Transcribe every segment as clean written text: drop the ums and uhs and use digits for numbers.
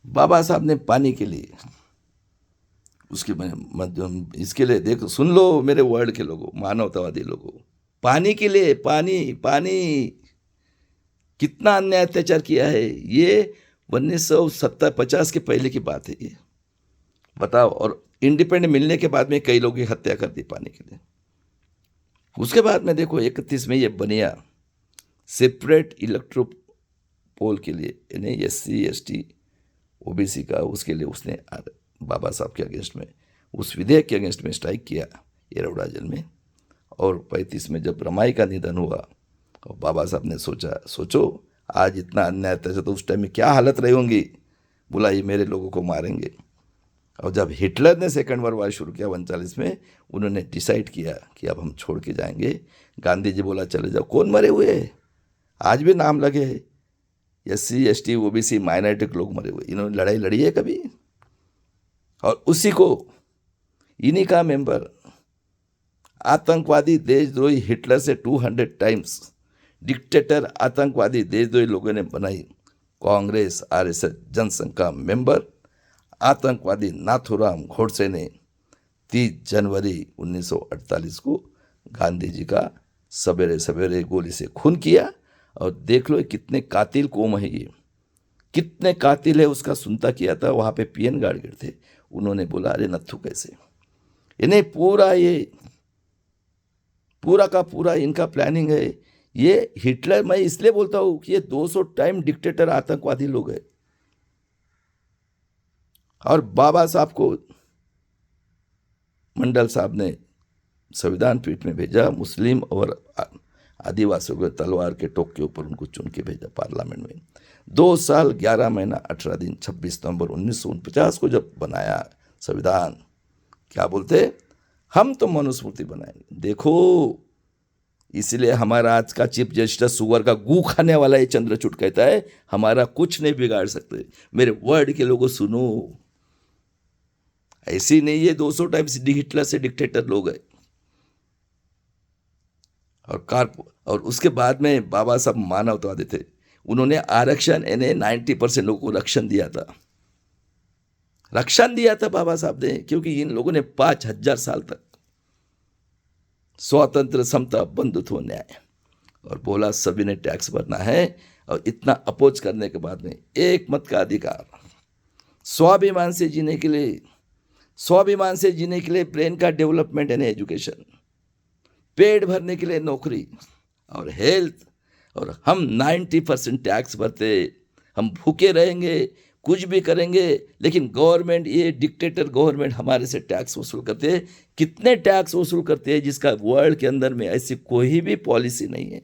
बाबा साहब ने पानी के लिए उसके इसके लिए देखो, सुन लो मेरे वर्ल्ड के लोगों, मानवतावादी लोगों, पानी के लिए, पानी पानी कितना अन्याय अत्याचार किया है ये। 1970-50 के पहले की बात है ये, बताओ। और इंडिपेंडेंट मिलने के बाद में कई लोगों की हत्या कर दी पानी के लिए। उसके बाद में देखो 31 में ये बनिया सेपरेट इलेक्ट्रो पोल के लिए, यानी SC ST OBC का, उसके लिए उसने बाबा साहब के अगेंस्ट में, उस विधेयक के अगेंस्ट में स्ट्राइक किया येरवड़ा जेल में। और 35 में जब रमाई का निधन हुआ और बाबा साहब ने सोचो आज इतना अन्याय था, तो उस टाइम में क्या हालत रही होंगी। बोला ये मेरे लोगों को मारेंगे। और जब हिटलर ने सेकेंड वर्ल्ड वॉर शुरू किया 39 में, उन्होंने डिसाइड किया कि अब हम छोड़ के जाएंगे। गांधी जी बोला चले जाओ। कौन मरे हुए है, आज भी नाम लगे है, SC ST OBC माइनॉरिटी के लोग मरे हुए। इन्होंने लड़ाई लड़ी है कभी? और उसी को इन्हीं का मेंबर, आतंकवादी देशद्रोही हिटलर से 200 टाइम्स डिक्टेटर आतंकवादी देशद्रोही लोगों ने बनाई कांग्रेस RSS जनसंघ का मेंबर आतंकवादी नाथूराम गोडसे ने 30 जनवरी 1948 को गांधी जी का सवेरे सवेरे गोली से खून किया। और देख लो कितने कातिल कौम है ये, कितने कातिल है, उसका सुनता किया था। वहाँ पे PN गार्ड थे, उन्होंने बोला अरे नत्थु कैसे, इन्हें पूरा का पूरा इनका प्लानिंग है। ये हिटलर, मैं इसलिए बोलता हूँ कि ये 200 टाइम डिक्टेटर आतंकवादी लोग हैं। और बाबा साहब को मंडल साहब ने संविधान पीठ में भेजा, मुस्लिम और आदिवासियों के तलवार के टोक के ऊपर उनको चुन के भेजा पार्लियामेंट में। 2 साल 11 महीना 18 दिन 26 नवंबर 1949 को जब बनाया संविधान, क्या बोलते, हम तो मनुस्मृति बनाएंगे। देखो इसलिए हमारा आज का चीफ जस्टिस सुअर का गू खाने वाला ये चंद्रचूड़ कहता है हमारा कुछ नहीं बिगाड़ सकते। मेरे वर्ड के लोगों सुनो, ऐसी नहीं ये 200 टाइम्स हिटलर से डिक्टेटर लोग हैं। और उसके बाद में बाबा साहब मानवतावादी थे, उन्होंने आरक्षण यानी 90% लोगों को रक्षण दिया था बाबा साहब ने, क्योंकि इन लोगों ने 5000 साल तक स्वातंत्र, समता, बंधुत्व, न्याय, और बोला सभी ने टैक्स भरना है। और इतना अपोज करने के बाद में एक मत का अधिकार, स्वाभिमान से जीने के लिए ब्रेन का डेवलपमेंट यानी एजुकेशन, पेट भरने के लिए नौकरी और हेल्थ। और हम 90% टैक्स भरते, हम भूखे रहेंगे, कुछ भी करेंगे, लेकिन गवर्नमेंट, ये डिक्टेटर गवर्नमेंट हमारे से टैक्स वसूल करते हैं। कितने टैक्स वसूल करते हैं जिसका वर्ल्ड के अंदर में ऐसी कोई भी पॉलिसी नहीं है।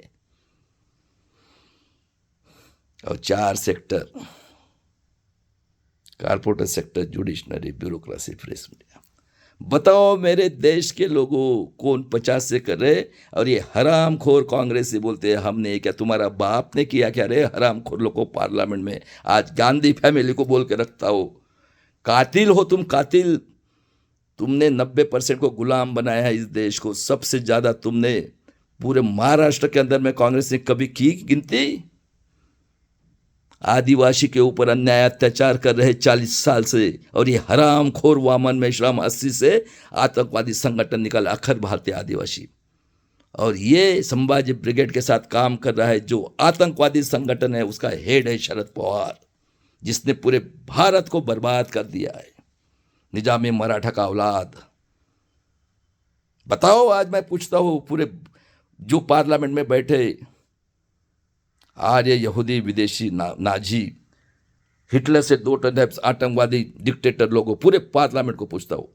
और 4 sector, corporate sector, judiciary, bureaucracy, press media. बताओ मेरे देश के लोगों कौन 50 से कर रहे। और ये हरामखोर कांग्रेस से बोलते हैं हमने क्या, तुम्हारा बाप ने किया क्या रे हरामखोर लोगों पार्लियामेंट में। आज गांधी फैमिली को बोल के रखता हो, कातिल हो तुम, कातिल। तुमने 90% को गुलाम बनाया है इस देश को। सबसे ज्यादा तुमने पूरे महाराष्ट्र के अंदर में कांग्रेस ने कभी की गिनती? आदिवासी के ऊपर अन्याय अत्याचार कर रहे 40 साल से। और ये हरामखोर वामन मेश्राम 80 से आतंकवादी संगठन निकाला अखिल भारतीय आदिवासी। और ये संभाजी ब्रिगेड के साथ काम कर रहा है, जो आतंकवादी संगठन है उसका हेड है शरद पवार, जिसने पूरे भारत को बर्बाद कर दिया है, निजामी मराठा का औलाद। बताओ आज मैं पूछता हूं पूरे जो पार्लियामेंट में बैठे आर्य यहूदी विदेशी नाजी हिटलर से 2 टाइम्स आतंकवादी डिक्टेटर लोगों, पूरे पार्लियामेंट को पूछता हूं,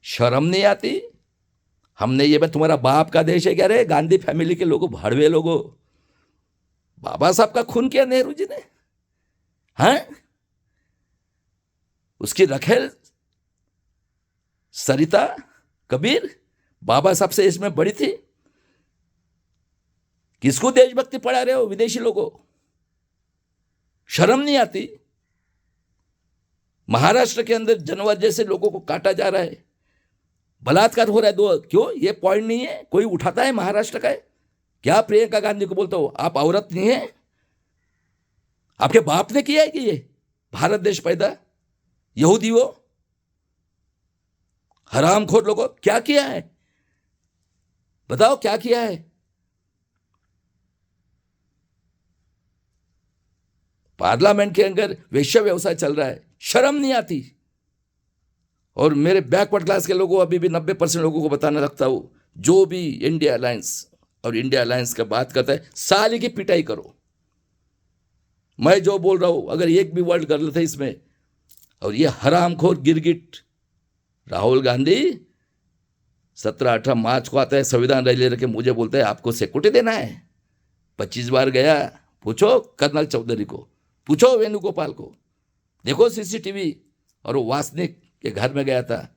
शर्म नहीं आती? हमने ये तुम्हारा बाप का देश है क्या रे? गांधी फैमिली के लोगों, भाड़वे लोगों, बाबा साहब का खून किया नेहरू जी ने, हैं? उसकी रखेल सरिता कबीर बाबा साहब से इसमें बड़ी थी। किसको देशभक्ति पढ़ा रहे हो विदेशी लोगों? शर्म नहीं आती? महाराष्ट्र के अंदर जानवर जैसे लोगों को काटा जा रहा है, बलात्कार हो रहा है। क्यों ये पॉइंट नहीं है? कोई उठाता है महाराष्ट्र का? क्या प्रियंका गांधी को बोलता हो आप औरत नहीं है? आपके बाप ने किया है कि ये भारत देश पैदा? यहूदियों, हरामखोर लोगों, क्या किया है? बताओ क्या किया है? पार्लियामेंट के अंदर वैश्य व्यवसाय चल रहा है, शर्म नहीं आती? और मेरे बैकवर्ड क्लास के लोगों, अभी भी 90% लोगों को बताने लगता हूं, जो भी इंडिया अलायंस और इंडिया अलायंस का बात करता है, साली की पिटाई करो। मैं जो बोल रहा हूं, अगर एक भी वर्ड कर लेते इसमें, और ये हरामखोर गिरगिट राहुल गांधी 17-18 मार्च को आता है, संविधान रैली लेके मुझे बोलता है आपको सिक्योरिटी देना है। 25 बार गया, पूछो कर्नल चौधरी को, पूछो वेणुगोपाल को, देखो सीसीटीवी। और वो वासनिक के घर में गया था।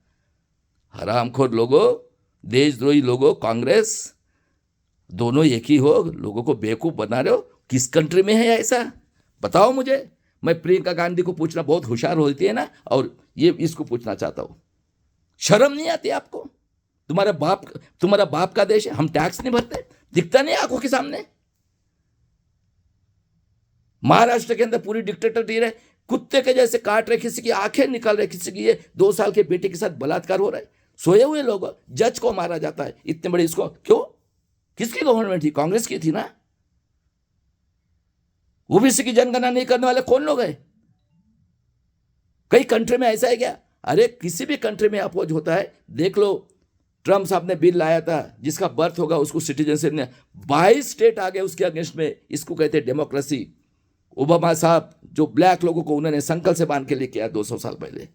हरामखोर लोगों, देशद्रोही लोगों, कांग्रेस दोनों एक ही हो, लोगों को बेवकूफ बना रहे हो। किस कंट्री में है ऐसा? बताओ मुझे। मैं प्रियंका गांधी को पूछना, बहुत होशियार होती है ना, और ये इसको पूछना चाहता हूं, शर्म नहीं आती आपको? तुम्हारा बाप का देश है, हम टैक्स नहीं भरते? दिखता नहीं आंखों के सामने? महाराष्ट्र के अंदर पूरी डिक्टेटरशिप है, कुत्ते के जैसे काट रहे, किसी की आंखें निकाल रहे, किसी की ये 2 साल के बेटे के साथ बलात्कार हो रहा है, सोए हुए लोग, जज को मारा जाता है, इतने बड़े इसको क्यों? किसकी गवर्नमेंट थी? कांग्रेस की थी ना। ओबीसी की जनगणना नहीं करने वाले कौन लोग हैं? कई कंट्री में ऐसा है क्या? अरे किसी भी कंट्री में अपोज होता है, देख लो, ट्रम्प साहब ने बिल लाया था, जिसका बर्थ होगा उसको सिटीजनशिप ने 22 स्टेट आ गए उसके अगेंस्ट में। इसको कहते हैं डेमोक्रेसी। ओबामा साहब जो ब्लैक लोगों को उन्होंने संकल से बांध के लिए किया 200 साल पहले,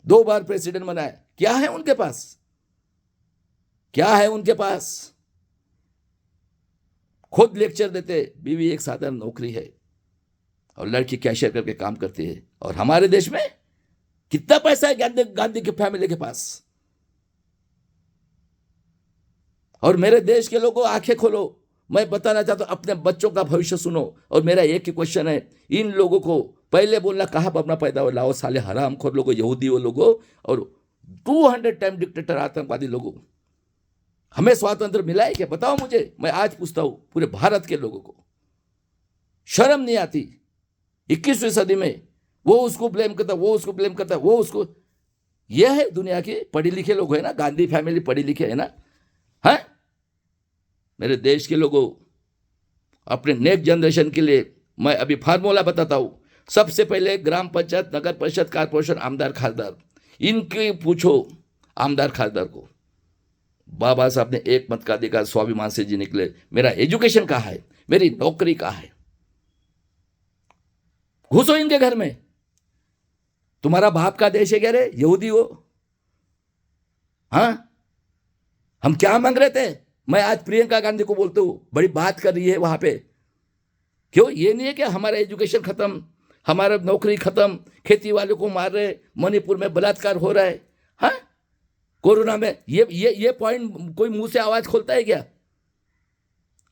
2 बार प्रेसिडेंट बनाया। क्या है उनके पास? क्या है उनके पास? खुद लेक्चर देते, बीवी एक साधारण नौकरी है और लड़की कैशियर करके काम करती है। और हमारे देश में कितना पैसा है गांधी की फैमिली के पास? और मेरे देश के लोगों, आंखें खोलो। मैं बताना चाहता हूं, अपने बच्चों का भविष्य सुनो। और मेरा एक ही क्वेश्चन है, इन लोगों को पहले बोलना कहां पर अपना पैदा हो, लाओ साले हरामखोर लोगों, यहूदी लोगों और 200 टाइम डिक्टेटर आतंकवादी लोगों। हमें स्वातंत्र मिला है क्या? बताओ मुझे। मैं आज पूछता हूं पूरे भारत के लोगों को, शर्म नहीं आती? 21वीं सदी में वो उसको ब्लेम करता, वो उसको ब्लेम करता, वो उसको। यह है दुनिया के पढ़े लिखे लोग है ना, गांधी फैमिली पढ़ी लिखे है ना। हाँ, मेरे देश के लोगों, अपने नेक्स्ट जनरेशन के लिए मैं अभी फार्मूला बताता हूं। सबसे पहले ग्राम पंचायत, नगर परिषद, कारपोरेशन, आमदार, खासदार, इनके पूछो। आमदार खासदार को बाबा साहब ने एक मत का अधिकार स्वाभिमान से जी निकले। मेरा एजुकेशन कहाँ है? मेरी नौकरी कहाँ है? घुसो इनके घर में। तुम्हारा बाप का देश है क्या रे, यहूदी हो? हाँ, हम क्या मांग रहे थे? मैं आज प्रियंका गांधी को बोलता हूं, बड़ी बात कर रही है वहां पे। क्यों? ये नहीं है कि हमारा एजुकेशन खत्म, हमारा नौकरी खत्म, खेती वालों को मार रहे, मणिपुर में बलात्कार हो रहा है। हाँ, कोरोना में ये पॉइंट कोई मुंह से आवाज खोलता है क्या?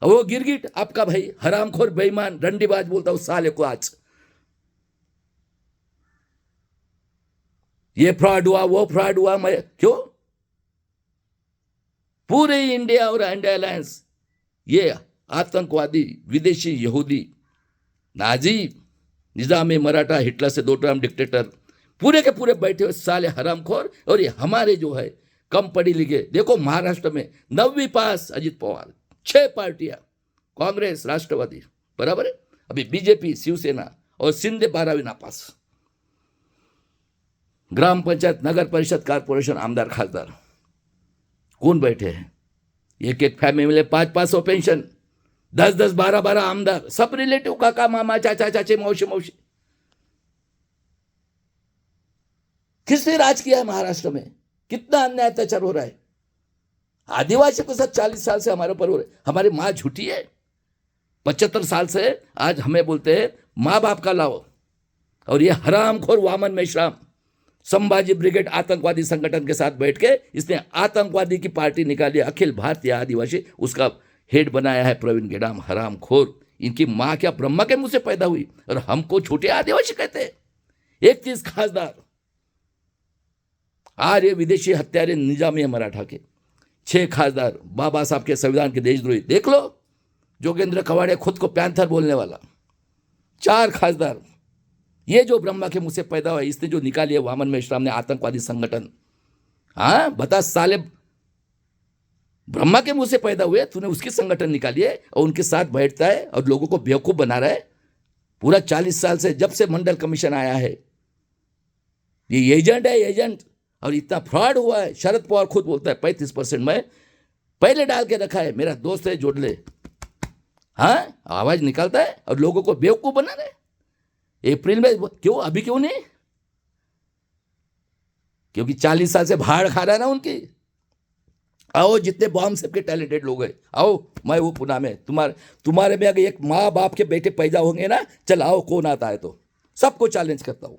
वो गिरगिट आपका भाई, हरामखोर, बेईमान, रंडीबाज बोलता हूं साले को आज। ये फ्रॉड हुआ, वो फ्रॉड हुआ। मैं क्यों? पूरे इंडिया और इंडिया अलायंस, ये आतंकवादी, विदेशी, यहूदी, नाजी, निजामी, मराठा, हिटलर से 2 टर्म डिक्टेटर, पूरे के पूरे बैठे हुए साले हरामखोर। और ये हमारे जो है कम पढ़ी लिखे, देखो महाराष्ट्र में 9वीं पास अजित पवार, 6 पार्टियां, कांग्रेस, राष्ट्रवादी, बराबर है। अभी बीजेपी, शिवसेना, और सिंधे 12वीं नापास। ग्राम पंचायत, नगर परिषद, कारपोरेशन, आमदार, खासदार कौन बैठे हैं? एक फैमिली में 500 पेंशन, 10-10, 12-12 आमदार, सब रिलेटिव, काका, मामा, चाचा, चाची, मौसी। किसने राज किया है महाराष्ट्र में? कितना अन्याय अत्याचार हो रहा है। आदिवासी के साथ 40 साल से हमारे ऊपर हो रहे। हमारी माँ झूठी है। 75 साल से आज हमें बोलते हैं माँ बाप का लाओ। और ये हरामखोर वामन मेश्राम संभाजी ब्रिगेड आतंकवादी संगठन के साथ बैठ के इसने आतंकवादी की पार्टी निकाली, अखिल भारतीय आदिवासी, उसका हेड बनाया है प्रवीण गेडाम, हरामखोर। इनकी माँ क्या ब्रह्मा के मुंह से पैदा हुई और हमको छोटे आदिवासी कहते हैं। 31 खासदार, आज ये विदेशी हत्यारे निजामी मराठा के 6 खासदार, बाबा साहब के संविधान के देशद्रोही। देख लो, जोगेंद्र कवाड़े खुद को पैंथर बोलने वाला, 4 खासदार, ये जो ब्रह्मा के मुंह से पैदा हुआ, इसने जो निकाली है वामन मेश्राम ने आतंकवादी संगठन, हाँ बता साले, ब्रह्मा के मुंह से पैदा हुए, तूने उसकी संगठन निकाली है और उनके साथ बैठता है और लोगों को बेवकूफ बना रहा है। पूरा 40 साल से, जब से मंडल कमीशन आया है, ये एजेंट है, एजेंट। और इतना फ्रॉड हुआ है, शरद पवार खुद बोलता है 35% में पहले डाल के रखा है, मेरा दोस्त है जोड़ ले। हाँ आवाज निकालता है और लोगों को बेवकूफ बना रहे। अप्रैल में क्यों, अभी क्यों नहीं? क्योंकि 40 साल से भाड़ खा रहा है ना उनकी। आओ जितने बॉम्ब सबके टैलेंटेड लोग हैं, आओ, मैं वो पुणे में तुम्हारे में अगर एक माँ बाप के बेटे पैदा होंगे ना, चल आओ, कौन आता है तो सबको चैलेंज करता हूं।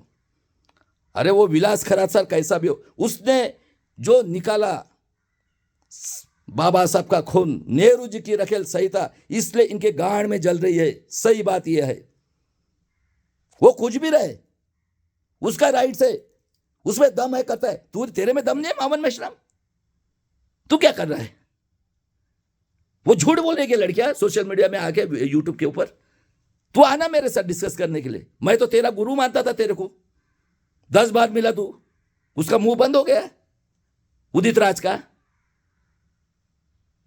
अरे वो विलास खरात सर कैसा भी हो, उसने जो निकाला बाबा साहब का खून, नेहरू जी की रखेल सही था, इसलिए इनके गांड में जल रही है। सही बात यह है, वो कुछ भी रहे, उसका राइट है, उसमें दम है, कहता है। तू, तेरे में दम नहीं है मामन मेश्राम? तू क्या कर रहा है? वो झूठ बोलने की लड़कियां सोशल मीडिया में आके, यूट्यूब के ऊपर, तू आना मेरे साथ डिस्कस करने के लिए। मैं तो तेरा गुरु मानता था, तेरे को 10 बार मिला तू, उसका मुंह बंद हो गया उदित राज का।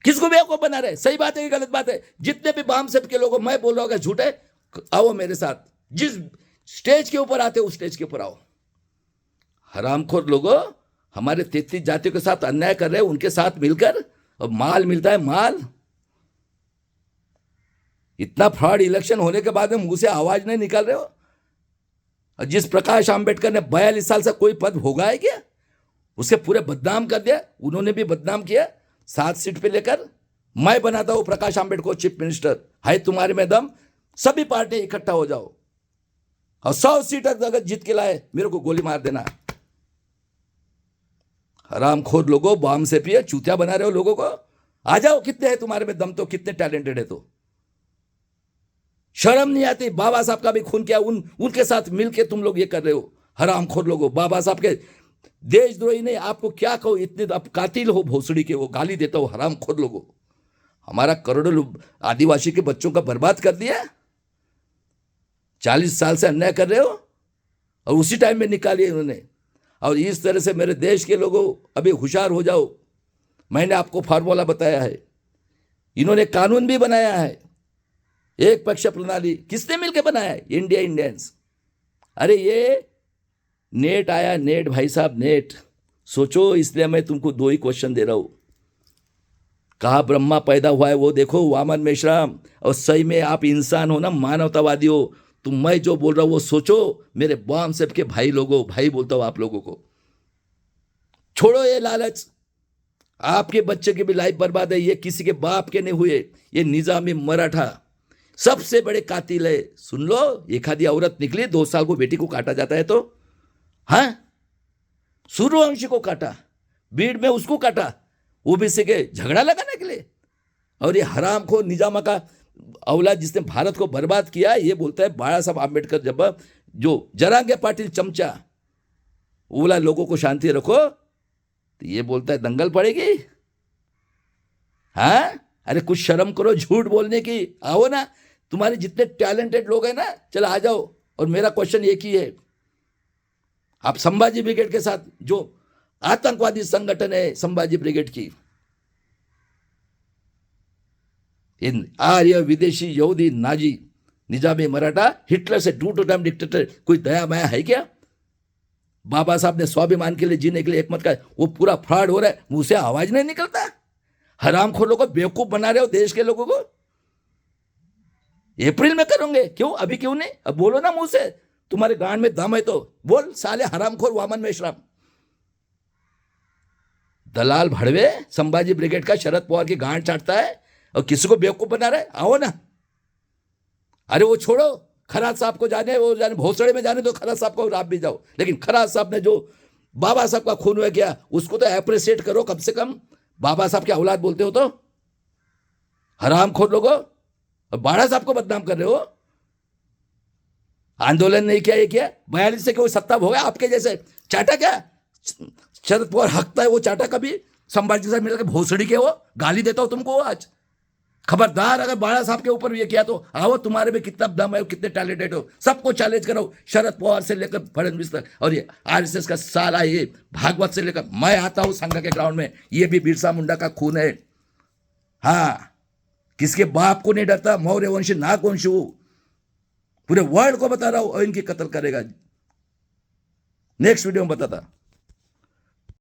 किसको बेवकूफ बना रहे? सही बात है कि गलत बात है? जितने भी बाम सब के लोगों, मैं बोल रहा हूँ झूठ है, आओ मेरे साथ, जिस स्टेज के ऊपर आते उस स्टेज के ऊपर आओ। हरामखोर लोगों, हमारे 33 जातियों के साथ अन्याय कर रहे हैं, उनके साथ मिलकर, और माल मिलता है, माल। इतना फ्रॉड इलेक्शन होने के बाद में मुंह से आवाज नहीं निकाल रहे हो। और जिस प्रकाश आंबेडकर ने 42 साल से कोई पद भोगा है क्या, उसे पूरे बदनाम कर दिया, उन्होंने भी बदनाम किया। 7 सीट पे लेकर मैं बनाता हूं प्रकाश आंबेडकर को चीफ मिनिस्टर, है तुम्हारे में दम, सभी पार्टी इकट्ठा हो जाओ और 100 सीट अगर जीत के लाए, मेरे को गोली मार देना। हरामखोर लोगों, बॉम्ब से पिए चूतिया बना रहे हो लोगों को। आ जाओ, कितने हैं तुम्हारे में दम, तो कितने टैलेंटेड है, तो शर्म नहीं आती? बाबा साहब का भी खून किया, उनके साथ मिलके तुम लोग ये कर रहे हो। हरामखोर लोगों, बाबा साहब के देशद्रोही नहीं, आपको क्या कहो, इतने आप कातिल हो भोसड़ी के, वो गाली देता हो। हरामखोर लोगों, हमारा करोड़ों आदिवासी के बच्चों का बर्बाद कर दिया। 40 साल से अन्याय कर रहे हो और उसी टाइम में निकालिए इन्होंने। और इस तरह से मेरे देश के लोगों, अभी होशियार हो जाओ। मैंने आपको फार्मूला बताया है, इन्होंने कानून भी बनाया है, एक पक्ष प्रणाली। किसने मिलकर बनाया है? India Indians. अरे ये नेट आया, नेट भाई साहब, नेट सोचो। इसलिए मैं तुमको 2 ही क्वेश्चन दे रहा हूं। कहा ब्रह्मा पैदा हुआ है वो देखो, वामन मेश्राम। और सही में आप इंसान हो ना, मानवतावादी हो, तो मैं जो बोल रहा हूं वो सोचो। मेरे बॉम्ब साहब के भाई लोगों, भाई बोलता हूं आप लोगों को, छोड़ो ये लालच। आपके बच्चे की भी लाइफ बर्बाद है, ये किसी के बाप के नहीं हुए। ये निजामी मराठा सबसे बड़े कातिल है। सुन लो, एक आधी औरत निकली, 2 साल को बेटी को काटा जाता है तो, हाँ, सूर्यवंशी को काटा, भीड़ में उसको काटा, ओबीसी के झगड़ा लगाने के लिए। और ये हरामखोर निजामा का औलाद जिसने भारत को बर्बाद किया, ये बोलता है बाबा साहब आंबेडकर, जब जो जरांगे पाटिल चमचा बोला लोगों को शांति रखो, तो ये बोलता है दंगल पड़ेगी। हाँ, अरे कुछ शर्म करो झूठ बोलने की। आओ ना, तुम्हारे जितने टैलेंटेड लोग हैं ना, चलो आ जाओ। और मेरा क्वेश्चन एक ही है, आप संभाजी ब्रिगेड के साथ, जो आतंकवादी संगठन है संभाजी ब्रिगेड की, इन आर्य विदेशी यहूदी नाजी निजामी मराठा हिटलर से 2 टाइम डिक्टेटर, कोई दया माया है क्या? बाबा साहब ने स्वाभिमान के लिए जीने के लिए एक मत का, वो पूरा फ्रॉड हो रहा है, मुंह से आवाज नहीं निकलता। हरामखोर लोगों को बेवकूफ बना रहे हो देश के लोगों को। अप्रैल में करोगे, क्यों अभी क्यों नहीं? अब बोलो ना मुंह से, तुम्हारे गांड में दम है तो बोल। साले हरामखोर वामन मेश्राम, दलाल भड़वे, संभाजी ब्रिगेड का शरद पवार की गांड चाटता है और किसी को बेवकूफ बना रहा है। आओ ना। अरे वो छोड़ो, खराज साहब को जाने, वो जाने भोसड़े में जाने, तो खराज साहब को आप भी जाओ। लेकिन खराज साहब ने जो बाबा साहब का खून हुआ किया, उसको तो अप्रिशिएट करो कम से कम। बाबा साहब के औलाद बोलते हो तो। हरामखोर लोगो, बाड़ा साहब को बदनाम कर रहे हो। आंदोलन नहीं किया, ये किया 42 से कोई सत्ता हो गया आपके जैसे। चाटा क्या शरद पवार हकता है, वो चाटा कभी संभाजी साहब मिलकर भोसड़ी के, वो गाली देता हो तुमको आज। खबरदार अगर बाला साहब के ऊपर ये किया तो आओ, तुम्हारे में कितना दम है, कितने टैलेंटेड हो, सबको चैलेंज करो, शरद पवार से लेकर फडणवीस तक, और ये आरएसएस का सारा ये भागवत से लेकर, मैं आता हूं संघ के ग्राउंड में, ये भी बिरसा मुंडा का खून है। हाँ, किसके बाप को नहीं डरता, मौर्य वंश नागवंशु, पूरे वर्ल्ड को बता रहा हूं, और इनकी कत्ल करेगा। नेक्स्ट वीडियो में बताता।